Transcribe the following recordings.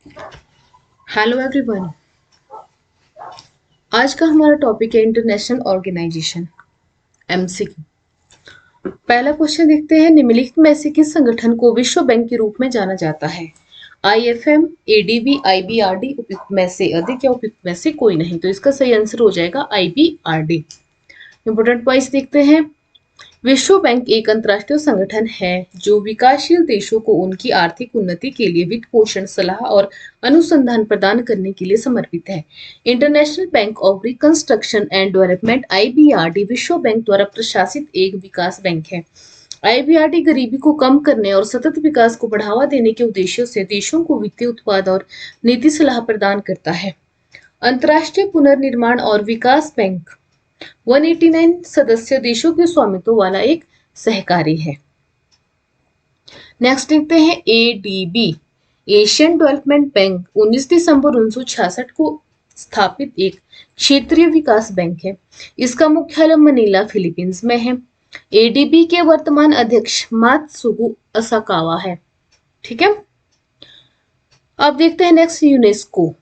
Hello everyone. आज का हमारा टॉपिक है इंटरनेशनल ऑर्गेनाइजेशन एमसीक्यू। पहला क्वेश्चन देखते हैं, निम्नलिखित में से किस संगठन को विश्व बैंक के रूप में जाना जाता है? आईएफएम, एडीबी, आईबीआरडी, उपयुक्त में से अधिक या उपयुक्त में से कोई नहीं। तो इसका सही आंसर हो जाएगा आईबीआरडी। इंपोर्टेंट पॉइंट्स देखते हैं। विश्व बैंक एक अंतर्राष्ट्रीय संगठन है जो विकासशील देशों को उनकी आर्थिक उन्नति के लिए वित्त पोषण, सलाह और अनुसंधान प्रदान करने के लिए समर्पित है। International bank of reconstruction and development (IBRD) विश्व बैंक द्वारा प्रशासित एक विकास बैंक है। आईबीआरडी गरीबी को कम करने और सतत विकास को बढ़ावा देने के उद्देश्य से देशों को वित्तीय उत्पाद और नीति सलाह प्रदान करता है। अंतर्राष्ट्रीय पुनर्निर्माण और विकास बैंक 189 सदस्य देशों के स्वामित्व वाला एक सहकारी है। नेक्स्ट देखते हैं एडीबी, एशियन डेवलपमेंट बैंक 19 दिसंबर 1966 को स्थापित एक क्षेत्रीय विकास बैंक है। इसका मुख्यालय मनीला, फिलीपींस में है। एडीबी के वर्तमान अध्यक्ष मात्सुगु असाकावा है। ठीक है। अब देखते हैं नेक्स्ट, यूनेस्को,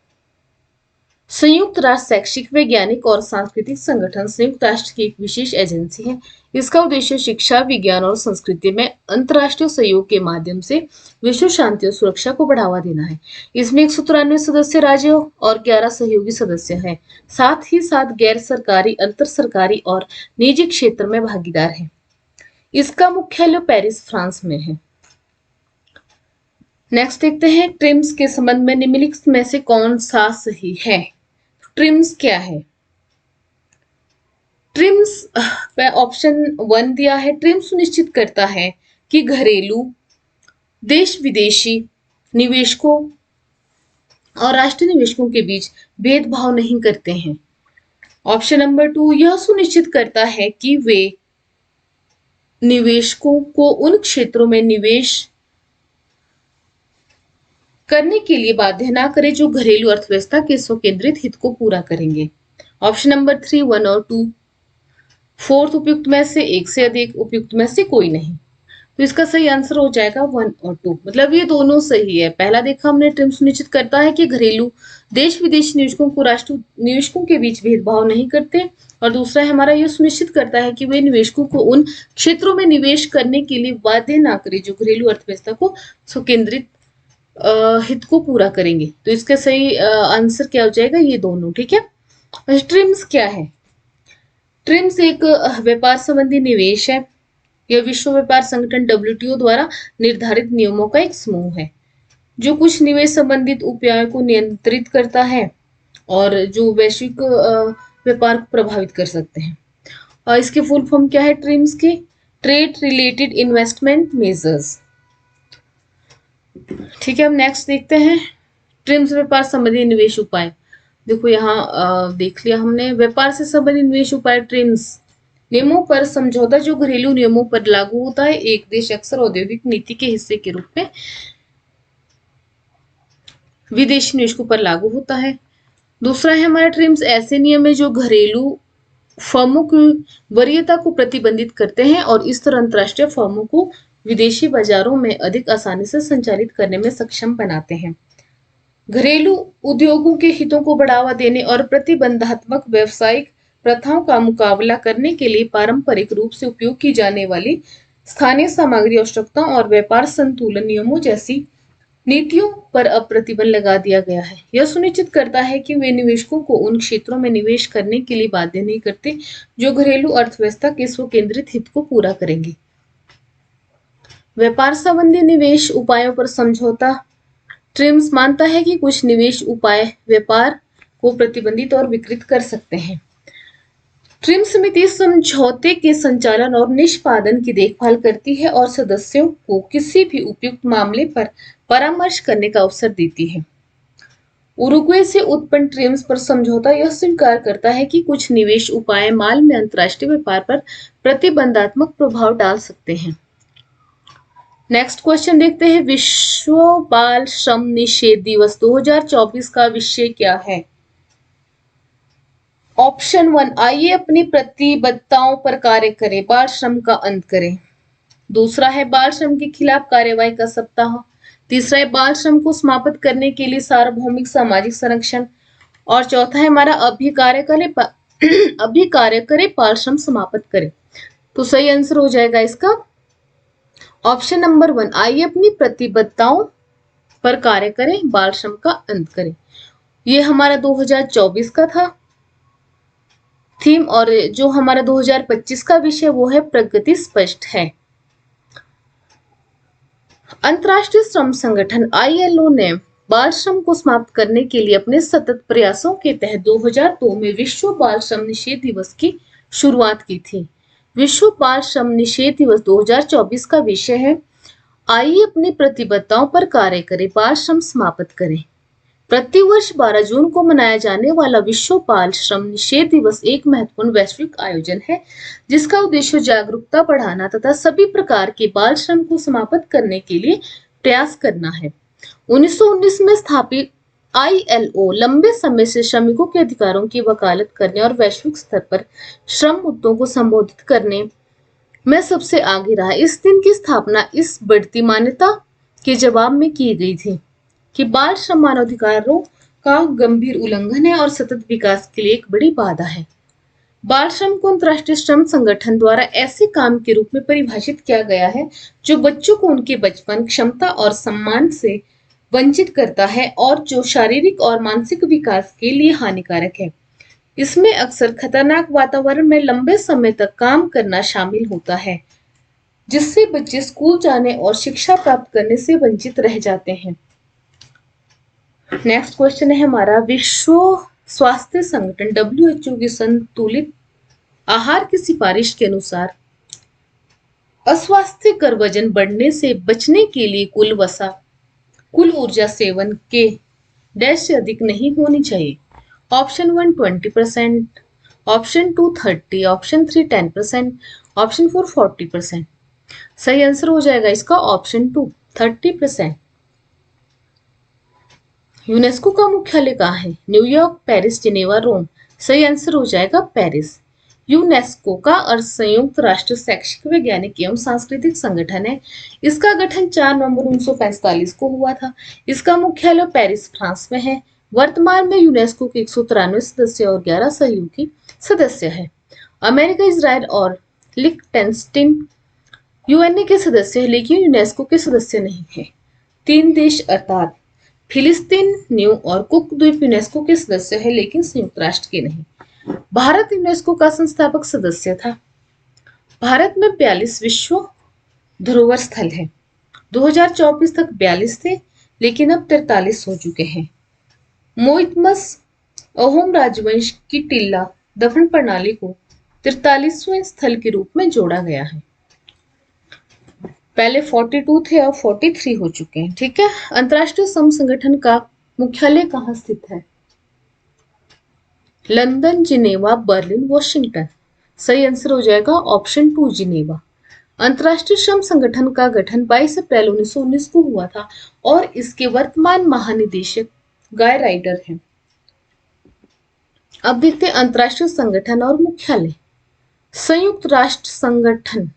संयुक्त राष्ट्र शैक्षिक, वैज्ञानिक और सांस्कृतिक संगठन संयुक्त राष्ट्र की एक विशेष एजेंसी है। इसका उद्देश्य शिक्षा, विज्ञान और संस्कृति में अंतर्राष्ट्रीय सहयोग के माध्यम से विश्व शांति और सुरक्षा को बढ़ावा देना है। इसमें 193 सदस्य राज्य और 11 सहयोगी सदस्य हैं। साथ ही साथ गैर सरकारी, अंतर सरकारी और निजी क्षेत्र में भागीदार हैं। इसका मुख्यालय पेरिस, फ्रांस में है। नेक्स्ट देखते हैं, ट्रिम्स के संबंध में निम्नलिखित में से कौन सा सही है? ट्रिम्स क्या है? ट्रिम्स पे ऑप्शन 1 दिया है। ट्रिम्स सुनिश्चित करता है कि घरेलू, देश विदेशी निवेशकों और राष्ट्रीय निवेशकों के बीच भेदभाव नहीं करते हैं। ऑप्शन नंबर 2, यह सुनिश्चित करता है कि वे निवेशकों को उन क्षेत्रों में निवेश करने के लिए बाध्य ना करे जो घरेलू अर्थव्यवस्था के स्वकेंद्रित हित को पूरा करेंगे। ऑप्शन नंबर 3, 1 और 2। फोर्थ, उपयुक्त में से एक से अधिक, उपयुक्त में से कोई नहीं। तो इसका सही आंसर हो जाएगा 1 और 2। मतलब ये दोनों सही है। पहला देखा हमने, ट्रिम सुनिश्चित करता है कि घरेलू, देश विदेशी निवेशकों को राष्ट्रीय निवेशकों के बीच भेदभाव नहीं करते। और दूसरा है हमारा, यह सुनिश्चित करता है कि वे निवेशकों को उन क्षेत्रों में निवेश करने के लिए बाध्य ना करे जो घरेलू अर्थव्यवस्था को स्वकेंद्रित हित को पूरा करेंगे। तो इसका सही आंसर क्या हो जाएगा? ये दोनों। ठीक है। ट्रिम्स क्या है? ट्रिम्स एक व्यापार संबंधी निवेश है। यह विश्व व्यापार संगठन WTO द्वारा निर्धारित नियमों का एक समूह है जो कुछ निवेश संबंधित उपायों को नियंत्रित करता है और जो वैश्विक व्यापार को प्रभावित कर सकते हैं। और इसके फुल फॉर्म क्या है ट्रिम्स की? Trade related investment measures. ठीक है। हम नेक्स्ट देखते हैं, ट्रिम्स व्यापार संबंधी निवेश उपाय। देखो यहाँ देख लिया हमने, व्यापार से संबंधित निवेश उपाय ट्रिम्स नियमों पर समझौता जो घरेलू नियमों पर लागू होता है। एक देश अक्सर औद्योगिक नीति के हिस्से के रूप में विदेशी निवेशकों पर लागू होता है। दूसरा है हमारा, ट्रिम्स ऐसे नियम है जो घरेलू फर्मों की वरीयता को प्रतिबंधित करते हैं और इस तरह अंतरराष्ट्रीय फर्मों को विदेशी बाजारों में अधिक आसानी से संचालित करने में सक्षम बनाते हैं। घरेलू उद्योगों के हितों को बढ़ावा देने और प्रतिबंधात्मक व्यावसायिक प्रथाओं का मुकाबला करने के लिए पारंपरिक रूप से उपयोग की जाने वाली स्थानीय सामग्री आवश्यकताओं और व्यापार संतुलन नियमों जैसी नीतियों पर अब प्रतिबंध लगा दिया गया है। यह सुनिश्चित करता है कि वे निवेशकों को उन क्षेत्रों में निवेश करने के लिए बाध्य नहीं करते जो घरेलू अर्थव्यवस्था के स्वकेंद्रित हित को पूरा करेंगे। व्यापार संबंधी निवेश उपायों पर समझौता। ट्रिम्स मानता है कि कुछ निवेश उपाय व्यापार को प्रतिबंधित और विकृत कर सकते हैं। ट्रिम समिति समझौते के संचालन और निष्पादन की देखभाल करती है और सदस्यों को किसी भी उपयुक्त मामले पर परामर्श करने का अवसर देती है। उरुग्वे से उत्पन्न ट्रिम्स पर समझौता यह स्वीकार करता है कि कुछ निवेश उपाय माल में अंतर्राष्ट्रीय व्यापार पर प्रतिबंधात्मक प्रभाव डाल सकते हैं। नेक्स्ट क्वेश्चन देखते हैं, विश्व बाल श्रम निषेध दिवस 2024 का विषय क्या है? ऑप्शन 1, आइए अपनी प्रतिबद्धताओं पर कार्य करें, बाल श्रम का अंत करें। दूसरा है बाल श्रम के खिलाफ कार्यवाही का सप्ताह। तीसरा है बाल श्रम को समाप्त करने के लिए सार्वभौमिक सामाजिक संरक्षण, और चौथा है हमारा अभी कार्य करे बाल श्रम समाप्त करे। तो सही आंसर हो जाएगा इसका ऑप्शन नंबर 1, आइए अपनी प्रतिबद्धताओं पर कार्य करें, बाल श्रम का अंत करें। ये हमारा 2024 का था थीम, और जो हमारा 2025 का विषय वो है प्रगति स्पष्ट है। अंतर्राष्ट्रीय श्रम संगठन ILO ने बाल श्रम को समाप्त करने के लिए अपने सतत प्रयासों के तहत 2002 में विश्व बाल श्रम निषेध दिवस की शुरुआत की थी। विश्व बाल श्रम निषेध दिवस 2024 का विषय है आइए अपनी प्रतिबद्धताओं पर कार्य करें, बाल श्रम समाप्त करें। प्रतिवर्ष 12 जून को मनाया जाने वाला विश्व बाल श्रम निषेध दिवस एक महत्वपूर्ण वैश्विक आयोजन है जिसका उद्देश्य जागरूकता बढ़ाना तथा सभी प्रकार के बाल श्रम को समाप्त करने के लिए प्रयास करना है। 1919 में स्थापित ILO लंबे समय से श्रमिकों के अधिकारों की वकालत करने और वैश्विक स्तर पर श्रम मुद्दों को संबोधित करने में सबसे आगे रहा। इस दिन की स्थापना इस बढ़ती मान्यता के जवाब में की गई थी कि बाल श्रम मानवाधिकारों का गंभीर उल्लंघन है और सतत विकास के लिए एक बड़ी बाधा है। बाल श्रम को अंतर्राष्ट्रीय श्रम संगठन द्वारा ऐसे काम के रूप में परिभाषित किया गया है जो बच्चों को उनके बचपन, क्षमता और सम्मान से वंचित करता है और जो शारीरिक और मानसिक विकास के लिए हानिकारक है। इसमें अक्सर खतरनाक वातावरण में लंबे समय तक काम करना शामिल होता है जिससे बच्चे स्कूल जाने और शिक्षा प्राप्त करने से वंचित रह जाते हैं। नेक्स्ट क्वेश्चन है हमारा, विश्व स्वास्थ्य संगठन WHO की संतुलित आहार की सिफारिश के अनुसार अस्वास्थ्यकर वजन बढ़ने से बचने के लिए कुल ऊर्जा सेवन के डैश से अधिक नहीं होनी चाहिए। Option 1 20%, option 2 30%, option 3 10%, option 4 40%। सही आंसर हो जाएगा इसका ऑप्शन 2 30%। यूनेस्को का मुख्यालय कहाँ है? न्यूयॉर्क, पेरिस, जिनेवा, रोम। सही आंसर हो जाएगा पेरिस। यूनेस्को का अर्थ संयुक्त राष्ट्र शैक्षिक, वैज्ञानिक एवं सांस्कृतिक संगठन है। इसका गठन 4 नवंबर 1945 को हुआ था। इसका मुख्यालय पेरिस, फ्रांस में है। वर्तमान में यूनेस्को के 193 सदस्य और 11 सहयोगी सदस्य है। अमेरिका, इजराइल और लिechtenstein यूएनए के सदस्य है लेकिन यूनेस्को के सदस्य नहीं है। 3 देश अर्थात फिलिस्तीन, न्यू और कुक द्वीप यूनेस्को के सदस्य है लेकिन संयुक्त राष्ट्र के नहीं। भारत यूनेस्को का संस्थापक सदस्य था। भारत में 42 विश्व धरोहर स्थल है। 2024 तक 42 थे लेकिन अब 43 हो चुके हैं। मोइतमस अहोम राजवंश की टिल्ला दफन प्रणाली को 43वें स्थल के रूप में जोड़ा गया है। पहले 42 थे अब 43 हो चुके हैं। ठीक है। अंतर्राष्ट्रीय श्रम संगठन का मुख्यालय कहाँ स्थित है? London, Geneva, Berlin, Washington. सही आंसर हो जाएगा ऑप्शन 2 जिनेवा। अंतर्राष्ट्रीय श्रम संगठन का गठन 22 अप्रैल 1919 को हुआ था और इसके वर्तमान महानिदेशक गाय राइडर हैं। अब देखते हैं अंतर्राष्ट्रीय संगठन और मुख्यालय। संयुक्त राष्ट्र संगठन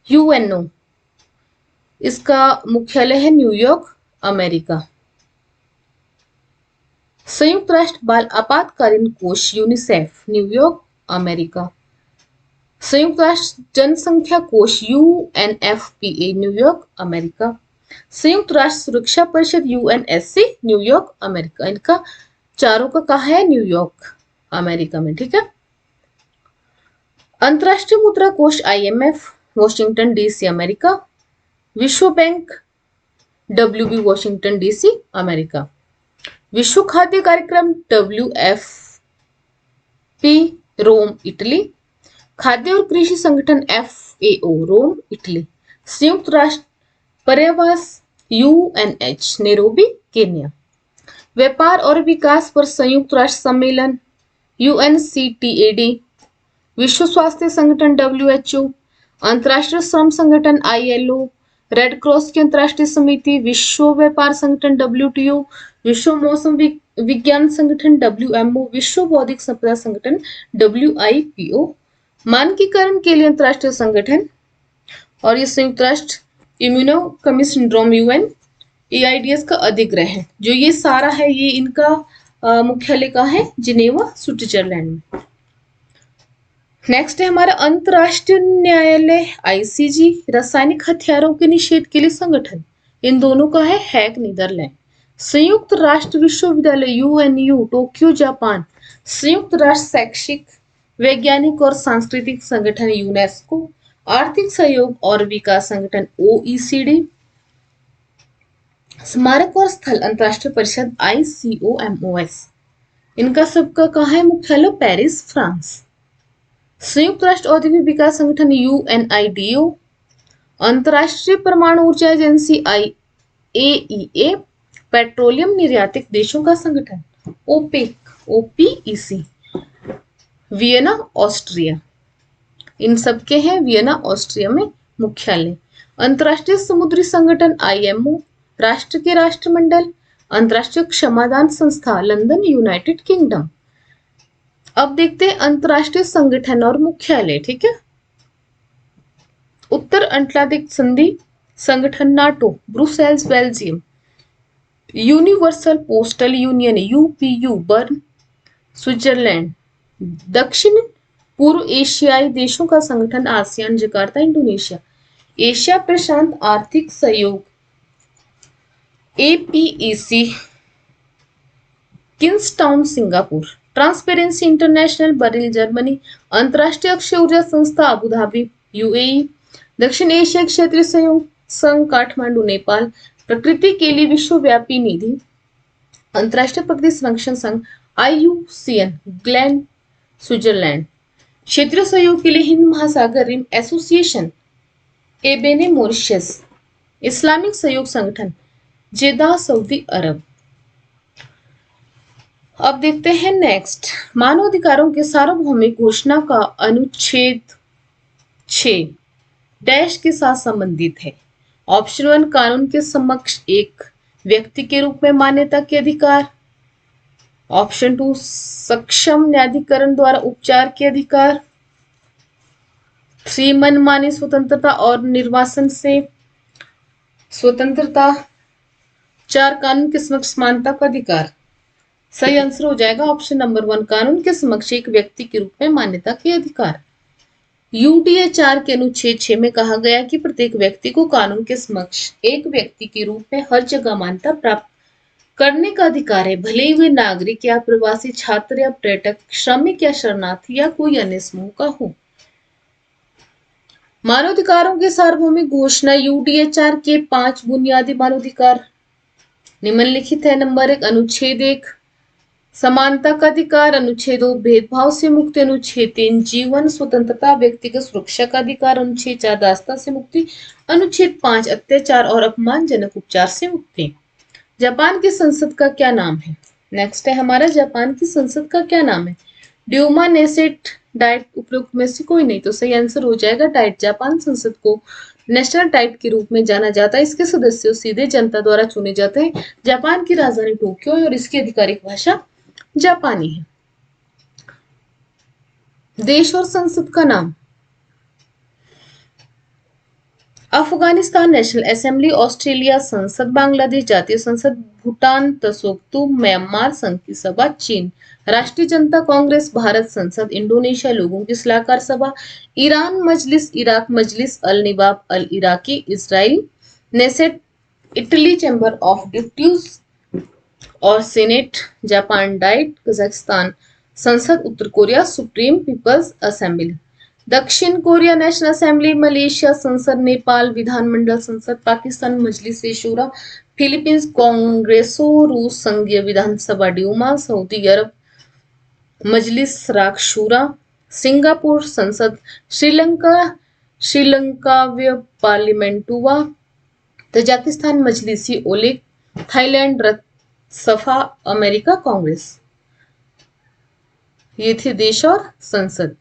यूएनओ, इसका मुख्यालय है न्यूयॉर्क, अमेरिका। संयुक्त राष्ट्र बाल आपातकालीन कोष यूनिसेफ, न्यूयॉर्क, अमेरिका। संयुक्त राष्ट्र जनसंख्या कोष UNFPA, न्यूयॉर्क, अमेरिका। संयुक्त राष्ट्र सुरक्षा परिषद UNSC, न्यूयॉर्क, अमेरिका। इनका चारों का कहा है? न्यूयॉर्क, अमेरिका में। ठीक है। अंतर्राष्ट्रीय मुद्रा कोष IMF, वॉशिंगटन DC, अमेरिका। विश्व bank WB, Washington DC, America. विश्व खाद्य कार्यक्रम WFP, रोम, इटली। खाद्य और कृषि संगठन FAO, रोम, इटली। संयुक्त राष्ट्र पर्यावरण UNH, नैरोबी, केन्या। व्यापार और विकास पर संयुक्त राष्ट्र सम्मेलन UNCTAD। विश्व स्वास्थ्य संगठन WHO। अंतर्राष्ट्रीय श्रम संगठन ILO। रेड क्रॉस की अंतर्राष्ट्रीय समिति, विश्व व्यापार संगठन WTO। विश्व मौसम विज्ञान संगठन WMO। विश्व बौद्धिक संपदा संगठन WIPO। मानकीकरण के लिए अंतर्राष्ट्रीय संगठन और ये संयुक्त राष्ट्र इम्यूनो कमी सिंड्रोम UN। AIDS का अधिग्रह है। जो ये सारा है ये इनका मुख्यालय कहाँ है? जिनेवा, स्विट्जरलैंड में। नेक्स्ट है हमारा अंतरराष्ट्रीय न्यायालय ICJ, रासायनिक हथियारों के निषेध के लिए संगठन, इन दोनों का है हैग, नीदरलैंड। संयुक्त राष्ट्र विश्वविद्यालय UNU, टोक्यो, जापान। संयुक्त राष्ट्र शैक्षिक, वैज्ञानिक और सांस्कृतिक संगठन यूनेस्को। आर्थिक सहयोग और विकास संगठन OECD। स्मारक और स्थल अंतरराष्ट्रीय परिषद ICOMOS, इनका सबका कहाँ है मुख्यालय? Paris, France. संयुक्त राष्ट्र औद्योगिक विकास संगठन UNIDO। अंतरराष्ट्रीय परमाणु ऊर्जा एजेंसी IAEA। पेट्रोलियम निर्यातक देशों का संगठन OPEC, वियना, ऑस्ट्रिया। इन सबके हैं वियना, ऑस्ट्रिया में मुख्यालय। अंतरराष्ट्रीय समुद्री संगठन IMO, राष्ट्र के राष्ट्रमंडल। अंतरराष्ट्रीय क्षमादान संस्था लंदन, यूनाइटेड किंगडम। अब देखते हैं अंतरराष्ट्रीय संगठन और मुख्यालय, ठीक है। उत्तर अटलांटिक संधि संगठन NATO, Brussels, Belgium. Universal Postal Union UPU, Bern, Switzerland. दक्षिण पूर्व एशियाई देशों का संगठन आसियान, जकार्ता, इंडोनेशिया। एशिया प्रशांत आर्थिक सहयोग APEC, Kingstown, Singapore. Transparency International, Berlin, Germany. अंतरराष्ट्रीय अक्षय ऊर्जा संस्था अबू धाबी, UAE। दक्षिण एशिया क्षेत्रीय सहयोग संघ काठमांडू, नेपाल। प्रकृति के लिए विश्वव्यापी निधि, अंतरराष्ट्रीय प्रकृति संरक्षण संघ IUCN, ग्लेन, स्विट्जरलैंड। क्षेत्रीय सहयोग के लिए हिंद महासागर रिम एसोसिएशन, एबेने, मॉरिशस। इस्लामिक सहयोग संगठन जेदा, सऊदी अरब। अब देखते हैं नेक्स्ट, मानवाधिकारों के सार्वभौमिक घोषणा का अनुच्छेद 6 डैश के साथ संबंधित है। ऑप्शन 1, कानून के समक्ष एक व्यक्ति के रूप में मान्यता के अधिकार। ऑप्शन 2, सक्षम न्यायाधिकरण द्वारा उपचार के अधिकार। 3, मनमानी स्वतंत्रता और निर्वासन से स्वतंत्रता। 4, कानून के समक्ष समानता का अधिकार। सही आंसर हो जाएगा ऑप्शन नंबर 1, कानून के समक्ष एक व्यक्ति के रूप में मान्यता के अधिकार। UDA 4 के अनुच्छेद 6 में कहा गया कि प्रत्येक व्यक्ति को कानून के समक्ष एक व्यक्ति के रूप में हर जगह मान्यता प्राप्त करने का अधिकार है, भले ही वे नागरिक या प्रवासी, छात्र या पर्यटक, श्रमिक या शरणार्थी या कोई अन्य समूह का हो। मानवाधिकारों के सार्वभौमिक घोषणा UDA 4 के 5 बुनियादी मानवाधिकार निम्नलिखित है। नंबर 1, अनुच्छेद 1 समानता का अधिकार। अनुच्छेद 2 भेदभाव से मुक्ति। अनुच्छेद 3 जीवन स्वतंत्रता व्यक्तिगत सुरक्षा का अधिकार। अनुच्छेद 4 दासता से मुक्ति। अनुच्छेद 5 अत्याचार और अपमानजनक उपचार से मुक्ति। जापान की संसद का क्या नाम है? नेक्स्ट है हमारा, जापान की संसद का क्या नाम है? ड्यूमा, नेसेट, डाइट, उपरोक्त में से कोई नहीं, तो सही आंसर हो जाएगा डाइट। जापान संसद को नेशनल डाइट के रूप में जाना जाता है। इसके सदस्य सीधे जनता द्वारा चुने जाते हैं। जापान की राजधानी टोक्यो है और इसकी आधिकारिक भाषा जापानी है। देश और संसद का नाम, अफगानिस्तान नेशनल असेंबली, ऑस्ट्रेलिया संसद, बांग्लादेश जातीय संसद, भूटान तसोक्तु, म्यांमार संघ की सभा, चीन राष्ट्रीय जनता कांग्रेस, भारत संसद, इंडोनेशिया लोगों की सलाहकार सभा, ईरान मजलिस, इराक मजलिस, अल निबाब अल इराकी, Israel Knesset, Italy Chamber of Deputies और सेनेट, जापान डाइट, कजाकिस्तान संसद, उत्तर कोरिया सुप्रीम पीपल्स असेंबली, दक्षिण कोरिया नेशनल असेंबली, मलेशिया संसद, नेपाल विधानमंडल संसद, पाकिस्तान मजलिस ए शूरा, फिलीपींस कांग्रेसो, रूस संघीय विधानसभा ड्यूमा, सऊदी अरब मजलिस राग शूरा, सिंगापुर संसद, श्रीलंकाव्य पार्लिमेंटुआ, तजाकिस्तान मजलिसी ओलेग, थाईलैंड सफा, अमेरिका कांग्रेस। ये थे देश और संसद।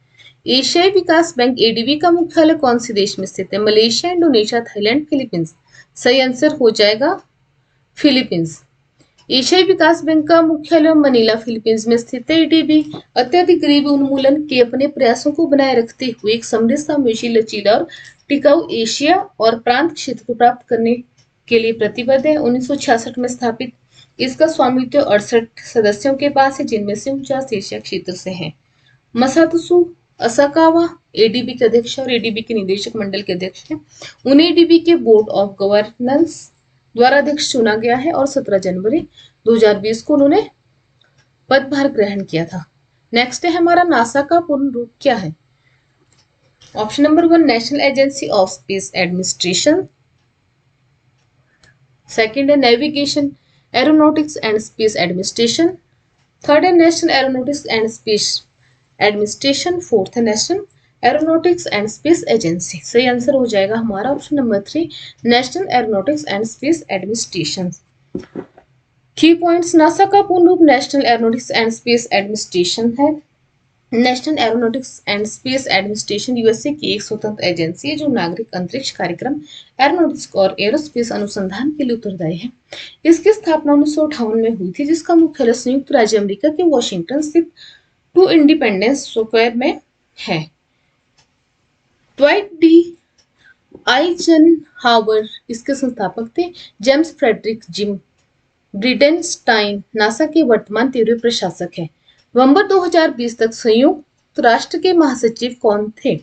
एशियाई विकास बैंक ADB का मुख्यालय कौन से देश में स्थित है? Malaysia, Indonesia, Thailand, Philippines. सही आंसर हो जाएगा फिलीपींस। एशियाई विकास बैंक का मुख्यालय मनीला, फिलीपींस में स्थित है। ADB अत्यधिक गरीबी उन्मूलन के अपने प्रयासों को बनाए रखते हुए एक समृद्ध, समावेशी, लचीला और टिकाऊ एशिया और प्रांत क्षेत्र को प्राप्त करने के लिए प्रतिबद्ध है, 1966 में स्थापित। इसका स्वामित्व 68 सदस्यों के पास है, जिनमें से 49 एशिया क्षेत्र से हैं। मसात्सु असाकावा एडीबी के अध्यक्ष और एडीबी के निदेशक मंडल के अध्यक्ष हैं। उन्हें एडीबी के बोर्ड ऑफ गवर्नेंस द्वारा अध्यक्ष चुना गया है और 17 जनवरी 2020 को उन्होंने पदभार ग्रहण किया था। नेक्स्ट है हमारा नासा का पूर्ण रूप क्या है। Option number 1 National Agency of Space Administration. Second है Navigation Aeronautics and Space Administration. Third है National Aeronautics and Space Administration. Fourth है National Aeronautics and Space Agency. सही आंसर हो जाएगा हमारा option number 3 National Aeronautics and Space Administration. Key points. NASA का पूर्ण रूप National Aeronautics and Space Administration है। National Aeronautics and Space Administration USA की एक स्वतंत्र एजेंसी है जो नागरिक अंतरिक्ष कार्यक्रम एरोनॉटिक्स और एरोस्पेस अनुसंधान के लिए उत्तरदायी है। इसकी स्थापना 1958 में हुई थी, जिसका मुख्यालय संयुक्त राज्य अमेरिका के वॉशिंगटन स्थित 2 इंडिपेंडेंस स्क्वायर में है। ट्वाइट डी आइजनहावर इसके संस्थापक थे। James Frederick Jim Bridenstine NASA के वर्तमान तीव्र प्रशासक है। नवंबर 2020 तक संयुक्त राष्ट्र के महासचिव कौन थे।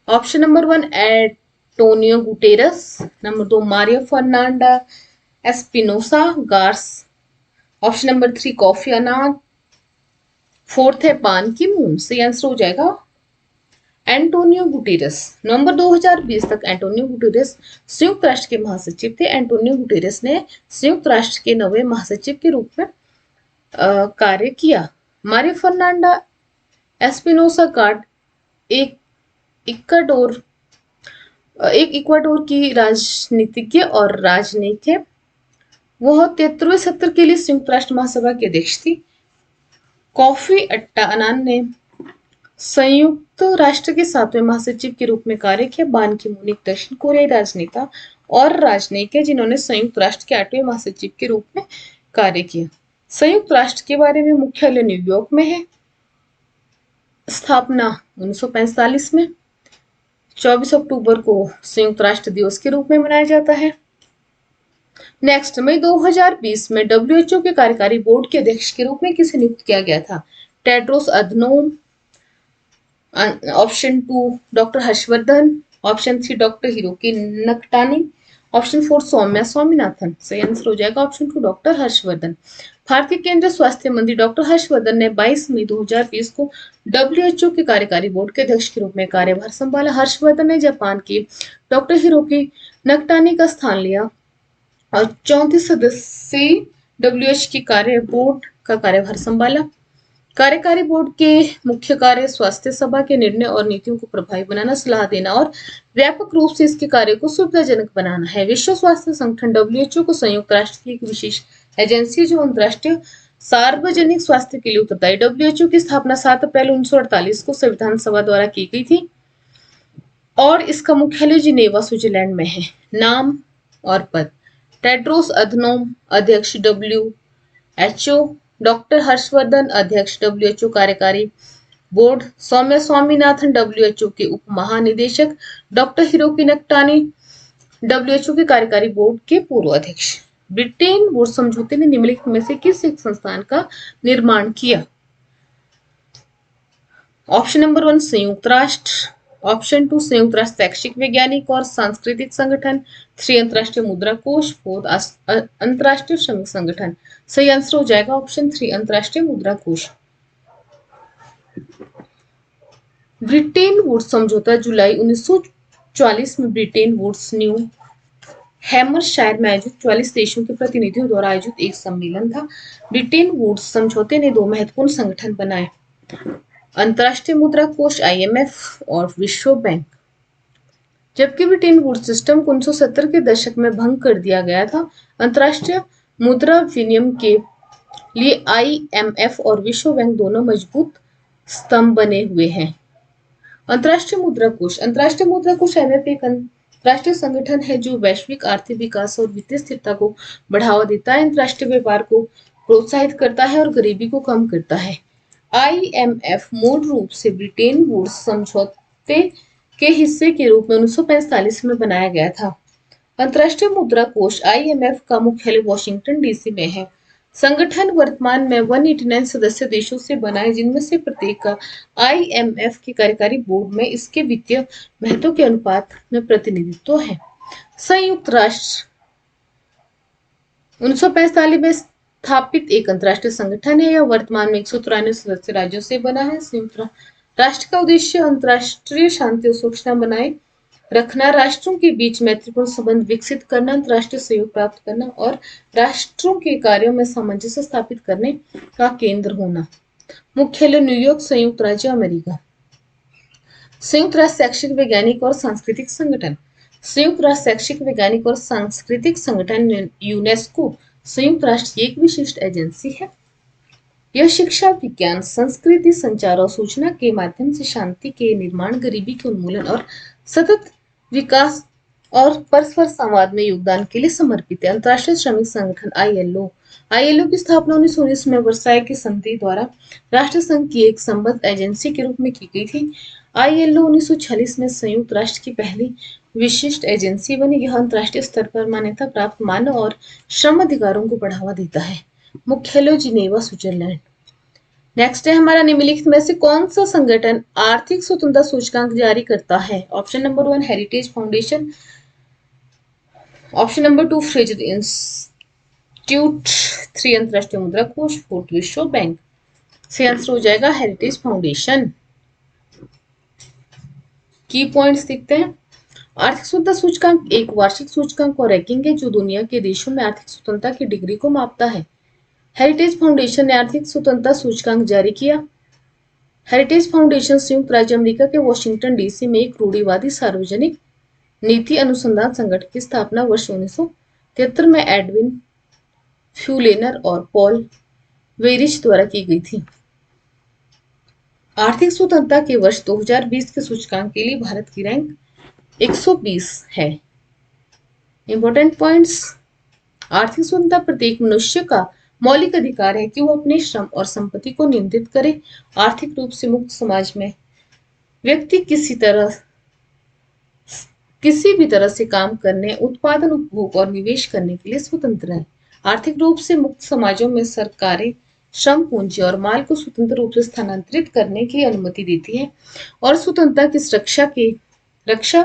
Option number 1 Antonio Guterres. Number 2 Maria Fernanda Espinosa Garces. Option number 3 Kofi Annan. Fourth है पान की मून। सही आंसर हो जाएगा एंटोनियो गुटेरस। नवंबर 2020 तक एंटोनियो गुटेरस संयुक्त राष्ट्र के महासचिव थे। एंटोनियो गुटेरस ने संयुक्त राष्ट्र के 9वें महासचिव के रूप में कार्य किया। मारिया फर्नांडा एस्पिनोसा गार्ड एक इक्वाडोर की राजनीतिज्ञ और राजनयिक है। वह 73वें सत्र के लिए संयुक्त राष्ट्र महासभा की अध्यक्ष थी। कोफी अन्नान ने संयुक्त राष्ट्र के 7वें महासचिव के रूप में कार्य किया। बान की मून एक दक्षिण कोरियाई राजनेता और राजनयिक है जिन्होंने संयुक्त राष्ट्र के 8वें महासचिव के रूप में कार्य किया। संयुक्त राष्ट्र के बारे में मुख्यालय न्यूयॉर्क में है। स्थापना 1945 में। 24 अक्टूबर को संयुक्त राष्ट्र दिवस के रूप में मनाया जाता है। नेक्स्ट, मई 2020 में डब्ल्यूएचओ के कार्यकारी बोर्ड के अध्यक्ष के रूप में किसे नियुक्त किया गया था। Tedros Adhanom. Option 2 doctor Harshvardhan. Option 3 doctor Hiroki Nakatani. Option 4 Soumya Swaminathan. सही आंसर हो जाएगा ऑप्शन 2 डॉक्टर हर्षवर्धन। भारतीय केंद्रीय स्वास्थ्य मंत्री डॉक्टर हर्षवर्धन ने 22 मई 2020 को डब्ल्यूएचओ के कार्यकारी बोर्ड के अध्यक्ष के रूप में कार्यभार संभाला। हर्षवर्धन ने जापान के डॉक्टर हिरोकी नकटानी का स्थान लिया और 34 सदस्यीय डब्ल्यूएच की कार्य बोर्ड का कार्यभार संभाला। कार्यकारी बोर्ड के मुख्य कार्य स्वास्थ्य सभा के निर्णय और नीतियों को प्रभावी बनाना, सलाह देना और व्यापक रूप से इसके कार्य को सुविधाजनक बनाना है। विश्व स्वास्थ्य संगठन डब्ल्यूएचओ को संयुक्त राष्ट्र की एक विशेष एजेंसी जो अंतर्राष्ट्रीय सार्वजनिक स्वास्थ्य के लिए उत्तरदायी। डब्ल्यूएचओ की स्थापना 7 अप्रैल 1948 को संविधान सभा द्वारा की गई थी और इसका मुख्यालय जिनेवा स्विट्जरलैंड में है। नाम और पद। टेड्रोस अधनोम अध्यक्ष डब्ल्यूएचओ। डॉक्टर हर्षवर्धन अध्यक्ष डब्ल्यूएचओ कार्यकारी बोर्ड। सौम्या स्वामीनाथन डब्ल्यूएचओ के उप महानिदेशक। डॉक्टर हिरोकी नकटानी डब्ल्यूएचओ के कार्यकारी बोर्ड के पूर्व अध्यक्ष। ब्रिटेन वुड्स समझौते ने निम्नलिखित में से किस एक संस्थान का निर्माण किया। ऑप्शन नंबर 1 संयुक्त राष्ट्र। ऑप्शन 2 संयुक्त राष्ट्र शैक्षिक वैज्ञानिक और सांस्कृतिक संगठन। 3 अंतर्राष्ट्रीय मुद्रा कोष। 4 अंतर्राष्ट्रीय श्रमिक संगठन। सही आंसर हो जाएगा ऑप्शन 3 अंतर्राष्ट्रीय मुद्रा कोष। ब्रिटेन वुड्स समझौता जुलाई 1944 में ब्रिटेन वुड्स न्यू हैम्पशायर में आयोजित 44 देशों के प्रतिनिधियों द्वारा आयोजित एक सम्मेलन था। ब्रिटेन वुड्स समझौते ने 2 महत्वपूर्ण संगठन बनाए, अंतर्राष्ट्रीय मुद्रा कोष आईएमएफ और विश्व बैंक। जबकि ब्रिटेन वुड्स सिस्टम को 1970 के दशक में भंग कर दिया गया था। अंतर्राष्ट्रीय मुद्रा विनिमय के लिए आईएमएफ और विश्व बैंक दोनों मजबूत स्तंभ बने हुए हैं। अंतर्राष्ट्रीय मुद्रा कोष। अंतर्राष्ट्रीय मुद्रा कोष आईएमएफ एक अंतर्राष्ट्रीय संगठन है जो वैश्विक आर्थिक विकास और वित्तीय स्थिरता को बढ़ावा देता है, अंतर्राष्ट्रीय व्यापार को प्रोत्साहित करता है और गरीबी को कम करता है। आईएमएफ मूल रूप से ब्रिटेन वुड्स समझौते के हिस्से के रूप में 1945 में बनाया गया था। अंतर्राष्ट्रीय मुद्रा कोष IMF का मुख्यालय वॉशिंगटन DC में है। संगठन वर्तमान में 189 सदस्य देशों से बना है, जिनमें से प्रत्येक का IMF के कार्यकारी बोर्ड में इसके वित्तीय महत्व के अनुपात में प्रतिनिधित्व है। संयुक्त राष्ट्र 1945 में स्थापित एक अंतर्राष्ट्रीय संगठन है। यह वर्तमान में 193 सदस्य राज्यों से बना है। संयुक्त राष्ट्र का उद्देश्य अंतर्राष्ट्रीय शांति और सुरक्षा बनाए रखना, राष्ट्रों के बीच मैत्रीपूर्ण संबंध विकसित करना, अंतर्राष्ट्रीय सहयोग प्राप्त करना और राष्ट्रों के कार्यों में सामंजस्य स्थापित करने का केंद्र होना। मुख्यालय न्यूयॉर्क, संयुक्त राज्य अमेरिका। संयुक्त राष्ट्र शैक्षिक, वैज्ञानिक और सांस्कृतिक संगठन। संयुक्त राष्ट्र शैक्षिक, वैज्ञानिक और सांस्कृतिक संगठन यूनेस्को संयुक्त राष्ट्र की एक विशिष्ट एजेंसी है। यह शिक्षा, विज्ञान, संस्कृति, संचार और सूचना के माध्यम से शांति के निर्माण, गरीबी के उन्मूलन और सतत विकास और परस्पर संवाद में योगदान के लिए समर्पित है। अंतर्राष्ट्रीय श्रमिक संगठन ILO की स्थापना 1919 में वर्साई की संधि द्वारा राष्ट्र संघ की एक संबद्ध एजेंसी के रूप में की गई थी। ILO 1946 में संयुक्त राष्ट्र की पहली विशिष्ट एजेंसी बनी। यह अंतर्राष्ट्रीय स्तर पर मान्यता प्राप्त मानव और श्रम अधिकारों को बढ़ावा देता है। मुख्यालय जिनेवा, स्विट्जरलैंड। नेक्स्ट है हमारा, निम्नलिखित में से कौन सा संगठन आर्थिक स्वतंत्रता सूचकांक जारी करता है? Option number 1 heritage foundation, option number 2 Fraser institute, 3 अंतर्राष्ट्रीय मुद्रा कोष, 4 विश्व बैंक। सही आंसर हो जाएगा हेरिटेज फाउंडेशन। की पॉइंट्स देखते हैं। आर्थिक स्वतंत्रता सूचकांक एक वार्षिक सूचकांक और रैंकिंग है जो दुनिया के देशों में आर्थिक स्वतंत्रता की डिग्री को मापता है। हेरिटेज फाउंडेशन ने आर्थिक स्वतंत्रता सूचकांक जारी किया। हेरिटेज फाउंडेशन संयुक्त राज्य अमेरिका के वॉशिंगटन DC में एक रूढ़िवादी सार्वजनिक नीति अनुसंधान संगठन की स्थापना वर्ष 1973 में एडविन फ्यूलेनर और पॉल वेरिच द्वारा की गई थी। आर्थिक स्वतंत्रता के वर्ष 2020 के सूचकांक के लिए भारत की रैंक 120 है। Important points. आर्थिक स्वतंत्रता प्रत्येक मनुष्य का मौलिक अधिकार है कि वो अपने श्रम और संपत्ति को नियंत्रित करे। आर्थिक रूप से मुक्त समाज में व्यक्ति किसी भी तरह से काम करने, उत्पादन, उपभोग और निवेश करने के लिए स्वतंत्र है। आर्थिक रूप से मुक्त समाजों में सरकारें श्रम, पूंजी और माल को स्वतंत्र रूप से स्थानांतरित करने की अनुमति देती है और स्वतंत्रता की रक्षा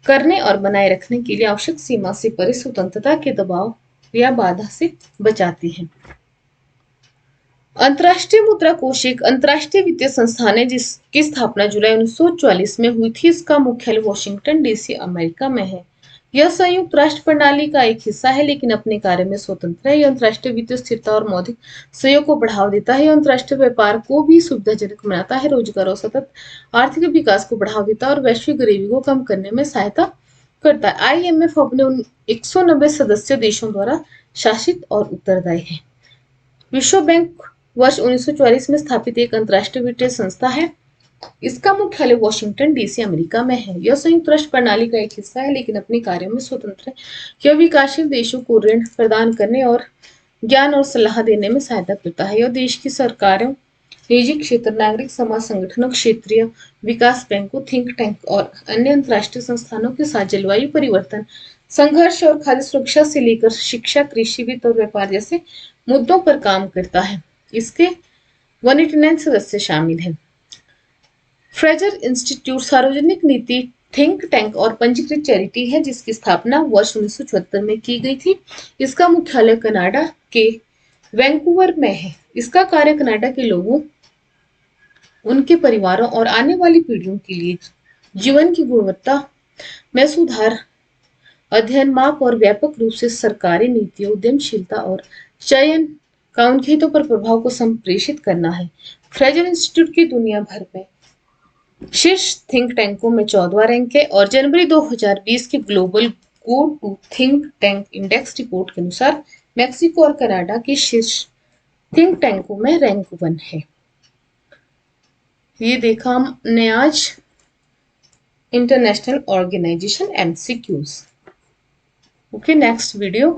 करने और बनाए रखने के लिए आवश्यक सीमा से परे स्वतंत्रता के दबाव या बाधा से बचाती है। अंतर्राष्ट्रीय मुद्रा कोष एक अंतर्राष्ट्रीय वित्तीय संस्थान है जिसकी स्थापना जुलाई 1944 में हुई थी। इसका मुख्यालय वॉशिंगटन DC अमेरिका में है। यह संयुक्त राष्ट्र प्रणाली का एक हिस्सा है लेकिन अपने कार्य में स्वतंत्र है। यह अंतर्राष्ट्रीय वित्तीय स्थिरता और मौद्रिक सहयोग को बढ़ावा देता है। यह अंतर्राष्ट्रीय व्यापार को भी सुविधाजनक बनाता है, रोजगार और सतत आर्थिक विकास को बढ़ावा देता है और वैश्विक गरीबी को कम करने में सहायता करता है। IMF अपने 190 सदस्य देशों द्वारा शासित और उत्तरदायी है। विश्व बैंक वर्ष 1944 में स्थापित एक अंतर्राष्ट्रीय वित्तीय संस्था है। इसका मुख्यालय वॉशिंगटन DC अमेरिका में है। यह संयुक्त राष्ट्र प्रणाली का एक हिस्सा है लेकिन अपने कार्यों में स्वतंत्र है। यह विकासशील देशों को ऋण प्रदान करने और ज्ञान और सलाह देने में सहायता करता है। यह देश की सरकारों, निजी क्षेत्र, नागरिक समाज संगठनों, क्षेत्रीय विकास बैंकों, थिंक टैंक और अन्य अंतर्राष्ट्रीय संस्थानों के साथ जलवायु परिवर्तन, संघर्ष और खाद्य सुरक्षा से लेकर शिक्षा, कृषि, वित्त और व्यापार जैसे मुद्दों पर काम करता है। इसके 189 सदस्य शामिल हैं। फ्रेजर इंस्टीट्यूट सार्वजनिक नीति थिंक टैंक और पंजीकृत चैरिटी है जिसकी स्थापना वर्ष 1974 में की गई थी। इसका मुख्यालय कनाडा के वैंकूवर में है। इसका कार्य कनाडा के लोगों, उनके परिवारों और आने वाली पीढ़ियों के लिए जीवन की गुणवत्ता में सुधार, अध्ययन, माप और व्यापक रूप से सरकारी नीतियों, उद्यमशीलता और चयन का उनके हितों पर प्रभाव को संप्रेषित करना है। फ्रेजर इंस्टीट्यूट की दुनिया भर में शीर्ष थिंक टैंकों में 14वां रैंक है और जनवरी 2020 के global go to think tank index report के अनुसार मेक्सिको और कनाडा के शीर्ष थिंक टैंकों में रैंक 1 है। ये देखा हमने आज international organization MCQs। Okay, next video